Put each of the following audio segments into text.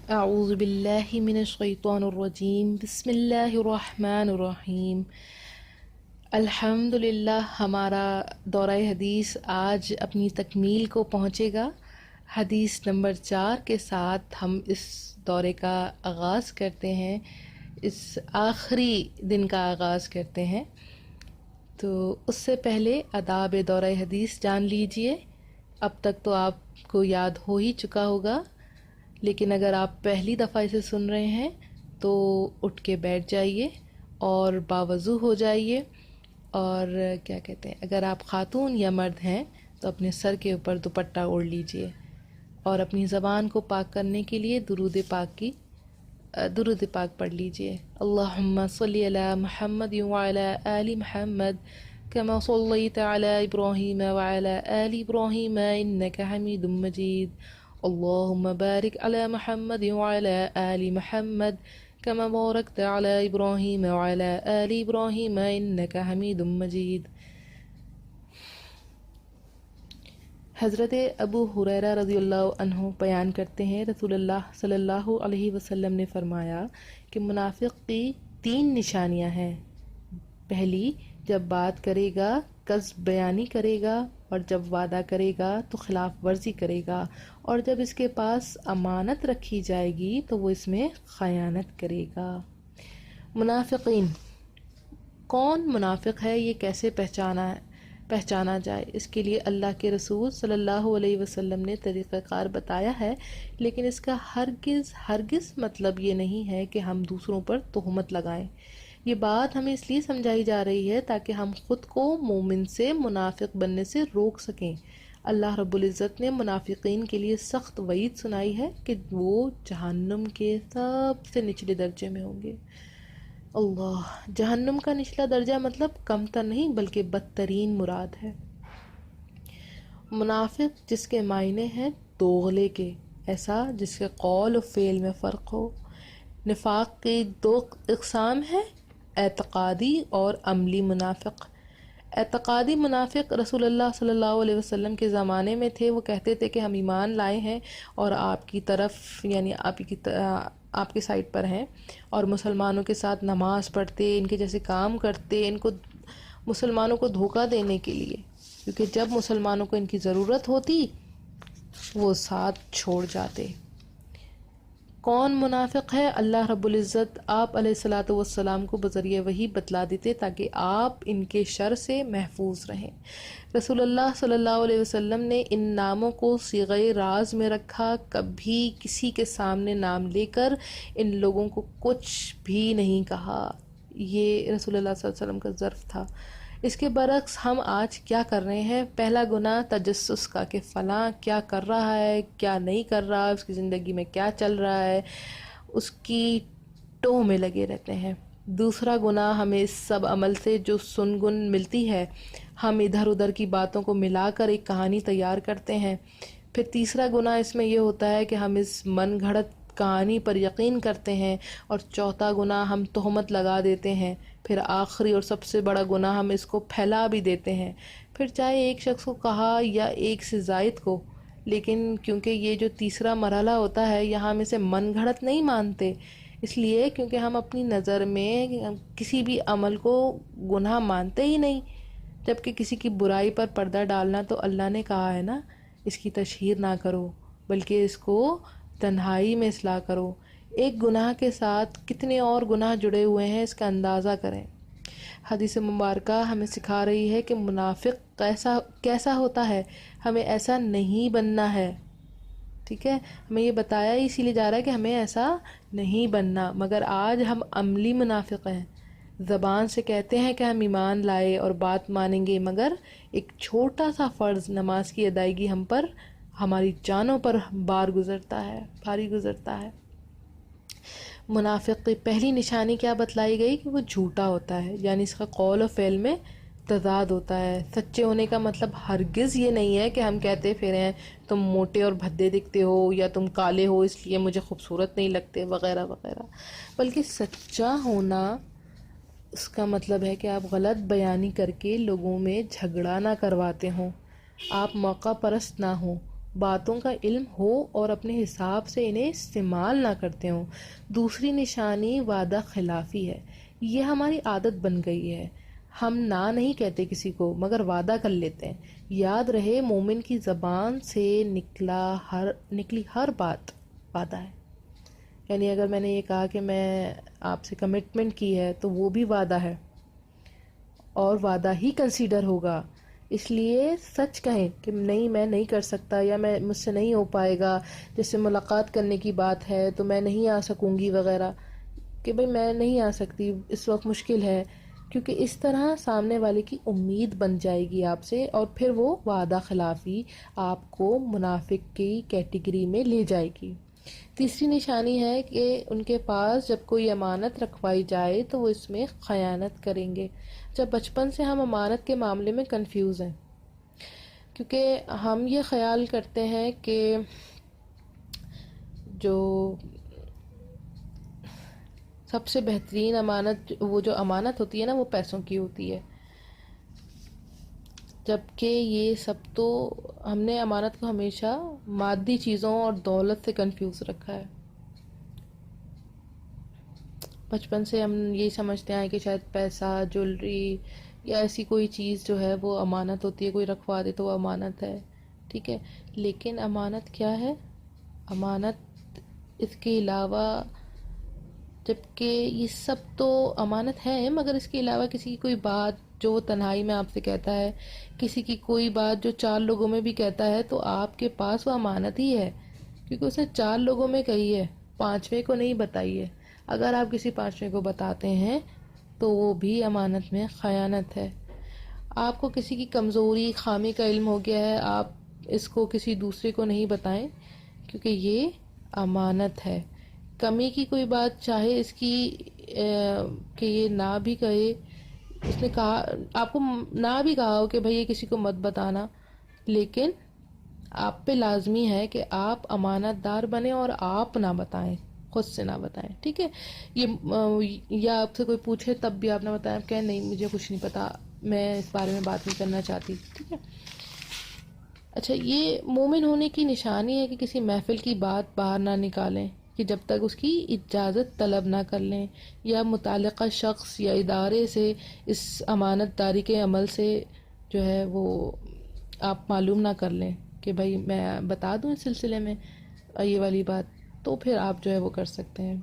اعوذ باللہ من الشیطان الرجیم، بسم اللہ الرحمن الرحیم۔ الحمدللہ ہمارا دورہ حدیث آج اپنی تکمیل کو پہنچے گا۔ حدیث نمبر 4 کے ساتھ ہم اس دورے کا آغاز کرتے ہیں، اس آخری دن کا آغاز کرتے ہیں۔ تو اس سے پہلے آداب دورہ حدیث جان لیجئے۔ اب تک تو آپ کو یاد ہو ہی چکا ہوگا، لیکن اگر آپ پہلی دفعہ اسے سن رہے ہیں تو اٹھ کے بیٹھ جائیے اور باوضو ہو جائیے، اور کیا کہتے ہیں، اگر آپ خاتون یا مرد ہیں تو اپنے سر کے اوپر دوپٹہ اوڑھ لیجئے، اور اپنی زبان کو پاک کرنے کے لیے درود پاک پڑھ لیجئے۔ اللہم صلی علی محمد وعلی آل محمد کما صلیت علی ابراہیم وعلی آل ابراہیم انک حمید مجید۔ اللہم بارک علی محمد وعلی آل محمد کما بارکت علی ابراہیم وعلی آل ابراہیم انک حمید مجید۔ حضرت ابو ہریرہ رضی اللہ عنہ بیان کرتے ہیں، رسول اللہ صلی اللہ علیہ وسلم نے فرمایا کہ منافق کی 3 نشانیاں ہیں۔ پہلی، جب بات کرے گا کذب بیانی کرے گا، اور جب وعدہ کرے گا تو خلاف ورزی کرے گا، اور جب اس کے پاس امانت رکھی جائے گی تو وہ اس میں خیانت کرے گا۔ منافقین، کون منافق ہے، یہ کیسے پہچانا جائے، اس کے لیے اللہ کے رسول صلی اللہ علیہ وسلم نے طریقہ کار بتایا ہے، لیکن اس کا ہرگز مطلب یہ نہیں ہے کہ ہم دوسروں پر تہمت لگائیں۔ یہ بات ہمیں اس لیے سمجھائی جا رہی ہے تاکہ ہم خود کو مومن سے منافق بننے سے روک سکیں۔ اللہ رب العزت نے منافقین کے لیے سخت وعید سنائی ہے کہ وہ جہنم کے سب سے نچلے درجے میں ہوں گے۔ اللہ، جہنم کا نچلا درجہ مطلب کم تر نہیں بلکہ بدترین مراد ہے۔ منافق جس کے معنی ہیں دوغلے کے، ایسا جس کے قول و فعل میں فرق ہو۔ نفاق کی 2 اقسام ہیں، اعتقادی اور عملی منافق۔ اعتقادی منافق رسول اللہ صلی اللہ علیہ وسلم کے زمانے میں تھے، وہ کہتے تھے کہ ہم ایمان لائے ہیں اور آپ کی طرف یعنی آپ کی سائٹ پر ہیں، اور مسلمانوں کے ساتھ نماز پڑھتے، ان کے جیسے کام کرتے، ان کو مسلمانوں کو دھوکہ دینے کے لیے، کیونکہ جب مسلمانوں کو ان کی ضرورت ہوتی وہ ساتھ چھوڑ جاتے۔ کون منافق ہے، اللہ رب العزت آپ علیہ الصلوۃ والسلام کو بذریعہ وحی بتلا دیتے تاکہ آپ ان کے شر سے محفوظ رہیں۔ رسول اللہ صلی اللہ علیہ وسلم نے ان ناموں کو صیغہ راز میں رکھا، کبھی کسی کے سامنے نام لے کر ان لوگوں کو کچھ بھی نہیں کہا۔ یہ رسول اللہ صلی اللہ علیہ وسلم کا ظرف تھا۔ اس کے برعکس ہم آج کیا کر رہے ہیں؟ پہلا گناہ تجسس کا، کہ فلاں کیا کر رہا ہے، کیا نہیں کر رہا، اس کی زندگی میں کیا چل رہا ہے، اس کی ٹوہ میں لگے رہتے ہیں۔ دوسرا گناہ، ہمیں اس سب عمل سے جو سنگن ملتی ہے، ہم ادھر ادھر کی باتوں کو ملا کر ایک کہانی تیار کرتے ہیں۔ پھر تیسرا گناہ اس میں یہ ہوتا ہے کہ ہم اس من گھڑت کہانی پر یقین کرتے ہیں، اور چوتھا گناہ ہم تہمت لگا دیتے ہیں۔ پھر آخری اور سب سے بڑا گناہ ہم اس کو پھیلا بھی دیتے ہیں، پھر چاہے ایک شخص کو کہا یا ایک سے زائد کو، لیکن کیونکہ یہ جو تیسرا مرحلہ ہوتا ہے یہاں ہم اسے من گھڑت نہیں مانتے، اس لیے کیونکہ ہم اپنی نظر میں کسی بھی عمل کو گناہ مانتے ہی نہیں، جبکہ کسی کی برائی پر پردہ ڈالنا تو اللہ نے کہا ہے نا، اس کی تشہیر نہ کرو بلکہ اس کو تنہائی میں اصلاح کرو۔ ایک گناہ کے ساتھ کتنے اور گناہ جڑے ہوئے ہیں، اس کا اندازہ کریں۔ حدیث مبارکہ ہمیں سکھا رہی ہے کہ منافق کیسا ہوتا ہے، ہمیں ایسا نہیں بننا ہے، ٹھیک ہے؟ ہمیں یہ بتایا اسی لیے جا رہا ہے کہ ہمیں ایسا نہیں بننا، مگر آج ہم عملی منافق ہیں۔ زبان سے کہتے ہیں کہ ہم ایمان لائے اور بات مانیں گے، مگر ایک چھوٹا سا فرض نماز کی ادائیگی ہم پر، ہماری جانوں پر بھاری گزرتا ہے۔ منافق کی پہلی نشانی کیا بتلائی گئی کہ وہ جھوٹا ہوتا ہے، یعنی اس کا قول و فعل میں تضاد ہوتا ہے۔ سچے ہونے کا مطلب ہرگز یہ نہیں ہے کہ ہم کہتے پھرے ہیں تم موٹے اور بھدے دکھتے ہو، یا تم کالے ہو اس لیے مجھے خوبصورت نہیں لگتے، وغیرہ وغیرہ، بلکہ سچا ہونا اس کا مطلب ہے کہ آپ غلط بیانی کر کے لوگوں میں جھگڑا نہ کرواتے ہوں، آپ موقع پرست نہ ہوں، باتوں کا علم ہو اور اپنے حساب سے انہیں استعمال نہ کرتے ہوں۔ دوسری نشانی وعدہ خلافی ہے۔ یہ ہماری عادت بن گئی ہے، ہم نہ نہیں کہتے کسی کو مگر وعدہ کر لیتے ہیں۔ یاد رہے مومن کی زبان سے نکلی ہر بات وعدہ ہے۔ یعنی اگر میں نے یہ کہا کہ میں آپ سے کمٹمنٹ کی ہے تو وہ بھی وعدہ ہے اور وعدہ ہی کنسیڈر ہوگا۔ اس لیے سچ کہیں کہ نہیں میں نہیں کر سکتا یا مجھ سے نہیں ہو پائے گا، جیسے ملاقات کرنے کی بات ہے تو میں نہیں آ سکوں گی وغیرہ، کہ بھئی میں نہیں آ سکتی اس وقت مشکل ہے، کیونکہ اس طرح سامنے والے کی امید بن جائے گی آپ سے اور پھر وہ وعدہ خلافی آپ کو منافق کی کیٹیگری میں لے جائے گی۔ تیسری نشانی ہے کہ ان کے پاس جب کوئی امانت رکھوائی جائے تو وہ اس میں خیانت کریں گے۔ جب بچپن سے ہم امانت کے معاملے میں کنفیوز ہیں، کیونکہ ہم یہ خیال کرتے ہیں کہ جو سب سے بہترین امانت، وہ جو امانت ہوتی ہے نا، وہ پیسوں کی ہوتی ہے، جبکہ یہ سب تو ہم نے امانت کو ہمیشہ مادی چیزوں اور دولت سے کنفیوز رکھا ہے۔ بچپن سے ہم یہی سمجھتے ہیں کہ شاید پیسہ، جولری یا ایسی کوئی چیز جو ہے وہ امانت ہوتی ہے، کوئی رکھوا دے تو وہ امانت ہے، ٹھیک ہے۔ لیکن امانت کیا ہے؟ امانت اس کے علاوہ، جبکہ یہ سب تو امانت ہے، مگر اس کے علاوہ کسی کی کوئی بات جو وہ تنہائی میں آپ سے کہتا ہے، کسی کی کوئی بات جو 4 لوگوں میں بھی کہتا ہے، تو آپ کے پاس وہ امانت ہی ہے، کیونکہ اس نے 4 لوگوں میں کہی ہے، 5ویں کو نہیں بتائی ہے۔ اگر آپ کسی 5ویں کو بتاتے ہیں تو وہ بھی امانت میں خیانت ہے۔ آپ کو کسی کی کمزوری، خامی کا علم ہو گیا ہے، آپ اس کو کسی دوسرے کو نہیں بتائیں، کیونکہ یہ امانت ہے۔ کمی کی کوئی بات چاہے اس کی کہ یہ نہ بھی کہے، اس نے کہا آپ کو نہ بھی کہا ہو کہ بھئی یہ کسی کو مت بتانا، لیکن آپ پہ لازمی ہے کہ آپ امانت دار بنیں اور آپ نہ بتائیں، خود سے نہ بتائیں، ٹھیک ہے۔ یا آپ سے کوئی پوچھے تب بھی آپ نہ بتائیں، آپ کہیں نہیں مجھے کچھ نہیں پتا، میں اس بارے میں بات نہیں کرنا چاہتی، ٹھیک ہے۔ اچھا، یہ مومن ہونے کی نشانی ہے کہ کسی محفل کی بات باہر نہ نکالیں کہ جب تک اس کی اجازت طلب نہ کر لیں، یا متعلقہ شخص یا ادارے سے اس امانت داری کے عمل سے جو ہے وہ آپ معلوم نہ کر لیں کہ بھائی میں بتا دوں اس سلسلے میں یہ والی بات، تو پھر آپ جو ہے وہ کر سکتے ہیں۔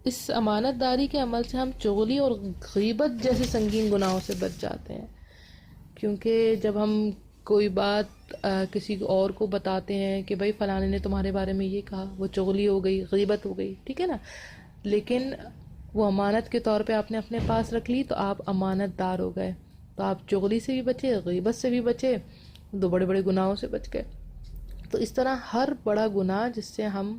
اس امانت داری کے عمل سے ہم چغلی اور غیبت جیسے سنگین گناہوں سے بچ جاتے ہیں، کیونکہ جب ہم کوئی بات کسی اور کو بتاتے ہیں کہ بھائی فلانے نے تمہارے بارے میں یہ کہا، وہ چغلی ہو گئی، غیبت ہو گئی، ٹھیک ہے نا۔ لیکن وہ امانت کے طور پہ آپ نے اپنے پاس رکھ لی تو آپ امانت دار ہو گئے، تو آپ چغلی سے بھی بچے، غیبت سے بھی بچے، 2 بڑے بڑے گناہوں سے بچ گئے۔ تو اس طرح ہر بڑا گناہ جس سے ہم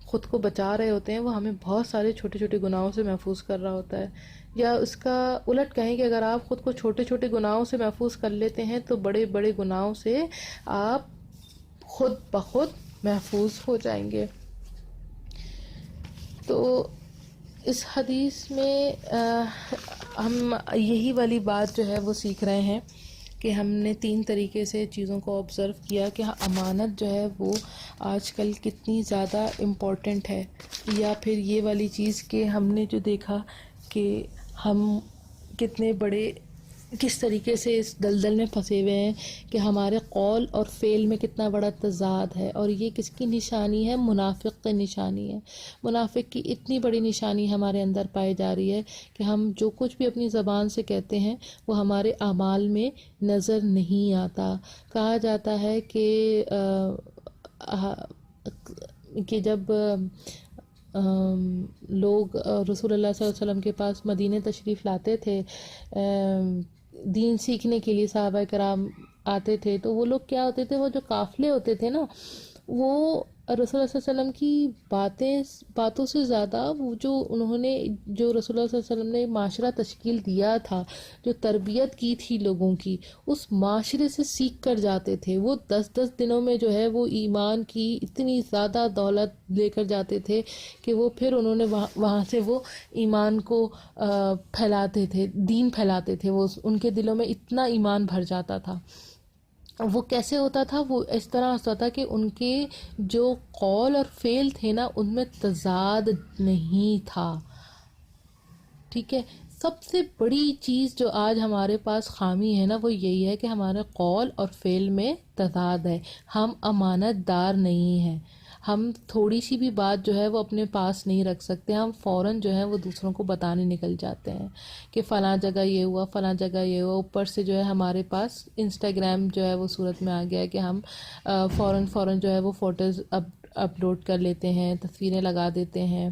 خود کو بچا رہے ہوتے ہیں وہ ہمیں بہت سارے چھوٹے چھوٹے گناہوں سے محفوظ کر رہا ہوتا ہے۔ یا اس کا الٹ کہیں کہ اگر آپ خود کو چھوٹے چھوٹے گناہوں سے محفوظ کر لیتے ہیں تو بڑے بڑے گناہوں سے آپ خود بخود محفوظ ہو جائیں گے۔ تو اس حدیث میں ہم یہی والی بات جو ہے وہ سیکھ رہے ہیں کہ ہم نے 3 طریقے سے چیزوں کو آبزرو کیا کہ امانت جو ہے وہ آج کل کتنی زیادہ امپورٹنٹ ہے، یا پھر یہ والی چیز کہ ہم نے جو دیکھا کہ ہم کتنے بڑے کس طریقے سے اس دلدل میں پھنسے ہوئے ہیں کہ ہمارے قول اور فعل میں کتنا بڑا تضاد ہے، اور یہ کس کی نشانی ہے؟ منافق کی نشانی ہے۔ منافق کی اتنی بڑی نشانی ہمارے اندر پائی جا رہی ہے کہ ہم جو کچھ بھی اپنی زبان سے کہتے ہیں وہ ہمارے اعمال میں نظر نہیں آتا۔ کہا جاتا ہے کہ جب لوگ رسول اللہ صلی اللہ علیہ وسلم کے پاس مدینہ تشریف لاتے تھے، دین سیکھنے کے لیے صحابہ کرام آتے تھے، تو وہ لوگ کیا ہوتے تھے، وہ جو قافلے ہوتے تھے نا، وہ رسول اللہ صلی اللہ علیہ وسلم کی باتوں سے زیادہ وہ جو انہوں نے جو رسول اللہ صلی اللہ علیہ وسلم نے معاشرہ تشکیل دیا تھا، جو تربیت کی تھی لوگوں کی، اس معاشرے سے سیکھ کر جاتے تھے۔ وہ 10 دنوں میں جو ہے وہ ایمان کی اتنی زیادہ دولت لے کر جاتے تھے کہ وہ پھر انہوں نے وہاں سے وہ ایمان کو پھیلاتے تھے، دین پھیلاتے تھے، وہ ان کے دلوں میں اتنا ایمان بھر جاتا تھا۔ وہ کیسے ہوتا تھا؟ وہ اس طرح ہوتا تھا کہ ان کے جو قول اور فعل تھے نا ان میں تضاد نہیں تھا. ٹھیک ہے. سب سے بڑی چیز جو آج ہمارے پاس خامی ہے نا وہ یہی ہے کہ ہمارے قول اور فعل میں تضاد ہے. ہم امانت دار نہیں ہیں. ہم تھوڑی سی بھی بات جو ہے وہ اپنے پاس نہیں رکھ سکتے. ہم فوراً جو ہے وہ دوسروں کو بتانے نکل جاتے ہیں کہ فلاں جگہ یہ ہوا، فلاں جگہ یہ ہوا. اوپر سے جو ہے ہمارے پاس انسٹاگرام جو ہے وہ صورت میں آ گیا ہے کہ ہم فوراً جو ہے وہ فوٹوز اپلوڈ کر لیتے ہیں، تصویریں لگا دیتے ہیں.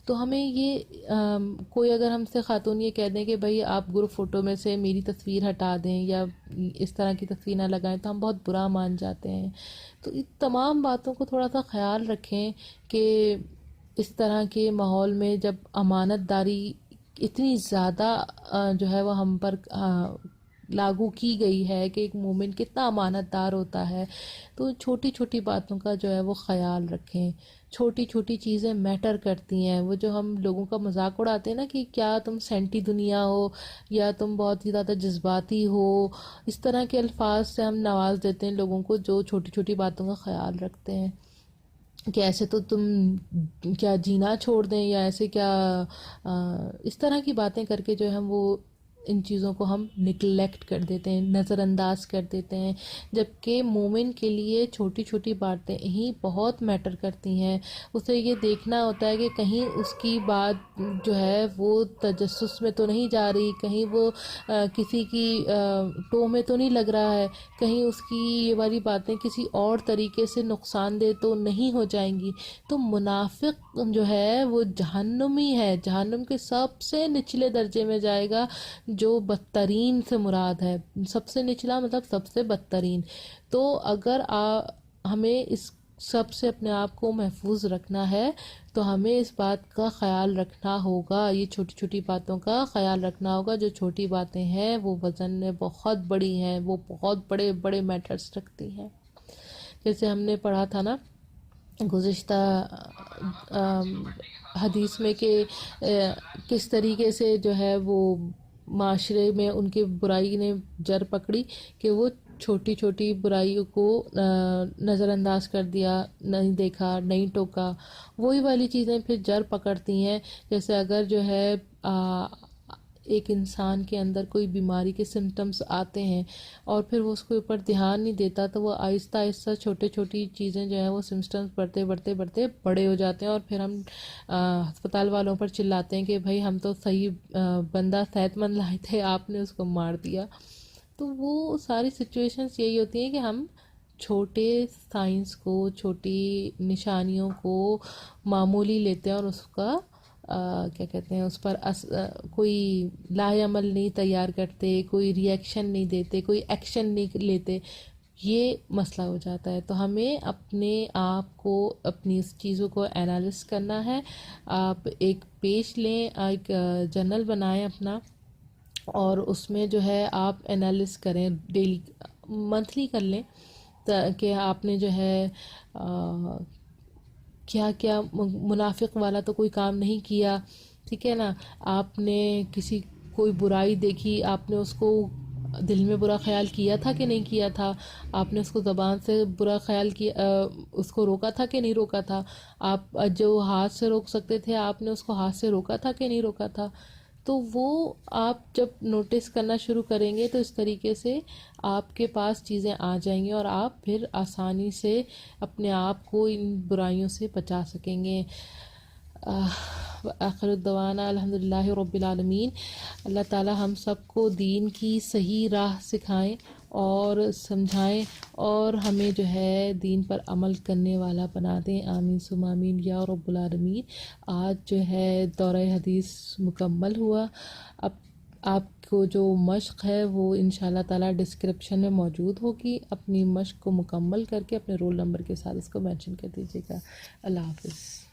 تو ہمیں یہ کوئی اگر ہم سے خاتون یہ کہہ دیں کہ بھائی آپ گروپ فوٹو میں سے میری تصویر ہٹا دیں یا اس طرح کی تصویر نہ لگائیں تو ہم بہت برا مان جاتے ہیں. تو ان تمام باتوں کو تھوڑا سا خیال رکھیں کہ اس طرح کے ماحول میں جب امانت داری اتنی زیادہ جو ہے وہ ہم پر لاگو کی گئی ہے کہ ایک مومن کتنا امانت دار ہوتا ہے، تو چھوٹی چھوٹی باتوں کا جو ہے وہ خیال رکھیں. چھوٹی چھوٹی چیزیں میٹر کرتی ہیں. وہ جو ہم لوگوں کا مذاق اڑاتے ہیں نا کہ کیا تم سینٹی دنیا ہو یا تم بہت ہی زیادہ جذباتی ہو، اس طرح کے الفاظ سے ہم نواز دیتے ہیں لوگوں کو جو چھوٹی چھوٹی باتوں کا خیال رکھتے ہیں کہ ایسے تو تم کیا جینا چھوڑ دیں یا ایسے کیا اس طرح کی باتیں کر کے جو ہم وہ ان چیزوں کو ہم نگلیکٹ کر دیتے ہیں، نظر انداز کر دیتے ہیں. جبکہ مومن کے لیے چھوٹی چھوٹی باتیں ہی بہت میٹر کرتی ہیں. اسے یہ دیکھنا ہوتا ہے کہ کہیں اس کی بات جو ہے وہ تجسس میں تو نہیں جا رہی، کہیں وہ کسی کی ٹو میں تو نہیں لگ رہا ہے، کہیں اس کی یہ والی باتیں کسی اور طریقے سے نقصان دہ تو نہیں ہو جائیں گی. تو منافق جو ہے وہ جہنمی ہے، جہنم کے سب سے نچلے درجے میں جائے گا، جو بدترین سے مراد ہے. سب سے نچلا مطلب سب سے بدترین. تو اگر ہمیں اس سب سے اپنے آپ کو محفوظ رکھنا ہے تو ہمیں اس بات کا خیال رکھنا ہوگا، یہ چھوٹی چھوٹی باتوں کا خیال رکھنا ہوگا. جو چھوٹی باتیں ہیں وہ وزن میں بہت بڑی ہیں، وہ بہت بڑے بڑے میٹرز رکھتی ہیں. جیسے ہم نے پڑھا تھا نا گزشتہ حدیث میں کہ کس طریقے سے جو ہے وہ معاشرے میں ان کے برائی نے جڑ پکڑی کہ وہ چھوٹی چھوٹی برائیوں کو نظر انداز کر دیا، نہیں دیکھا، نہیں ٹوکا. وہی والی چیزیں پھر جڑ پکڑتی ہیں. جیسے اگر جو ہے ایک انسان کے اندر کوئی بیماری کے سمٹمز آتے ہیں اور پھر وہ اس کے اوپر دھیان نہیں دیتا تو وہ آہستہ آہستہ چھوٹی چھوٹی چیزیں جو ہیں وہ سمٹمز بڑھتے بڑھتے بڑھتے بڑے ہو جاتے ہیں، اور پھر ہم ہسپتال والوں پر چلاتے ہیں کہ بھائی ہم تو صحیح بندہ صحت مند لائے تھے، آپ نے اس کو مار دیا. تو وہ ساری سچویشنز یہی ہوتی ہیں کہ ہم چھوٹے سائنس کو، چھوٹی نشانیوں کو معمولی لیتے ہیں اور اس کا کیا کہتے ہیں اس پر کوئی لاہ عمل نہیں تیار کرتے، کوئی ری ایکشن نہیں دیتے، کوئی ایکشن نہیں لیتے. یہ مسئلہ ہو جاتا ہے. تو ہمیں اپنے آپ کو، اپنی اس چیزوں کو انالائز کرنا ہے. آپ ایک پیج لیں، ایک جرنل بنائیں اپنا، اور اس میں جو ہے آپ انالائز کریں، ڈیلی منتھلی کر لیں کہ آپ نے جو ہے کیا کیا منافق والا تو کوئی کام نہیں کیا. ٹھیک ہے نا. آپ نے کوئی برائی دیکھی، آپ نے اس کو دل میں برا خیال کیا تھا کہ نہیں کیا تھا، آپ نے اس کو زبان سے برا خیال کیا، اس کو روکا تھا کہ نہیں روکا تھا، آپ جو ہاتھ سے روک سکتے تھے آپ نے اس کو ہاتھ سے روکا تھا کہ نہیں روکا تھا. تو وہ آپ جب نوٹس کرنا شروع کریں گے تو اس طریقے سے آپ کے پاس چیزیں آ جائیں گی اور آپ پھر آسانی سے اپنے آپ کو ان برائیوں سے بچا سکیں گے. آخر الدعوانا الحمدللہ رب العالمین. اللہ تعالی ہم سب کو دین کی صحیح راہ سکھائیں اور سمجھائیں اور ہمیں جو ہے دین پر عمل کرنے والا بنا دیں. آمین ثم آمین یا رب العالمین. آج جو ہے دورہ حدیث مکمل ہوا. اب آپ کو جو مشق ہے وہ انشاءاللہ تعالی ڈسکرپشن میں موجود ہوگی. اپنی مشق کو مکمل کر کے اپنے رول نمبر کے ساتھ اس کو مینشن کر دیجیے گا. اللہ حافظ.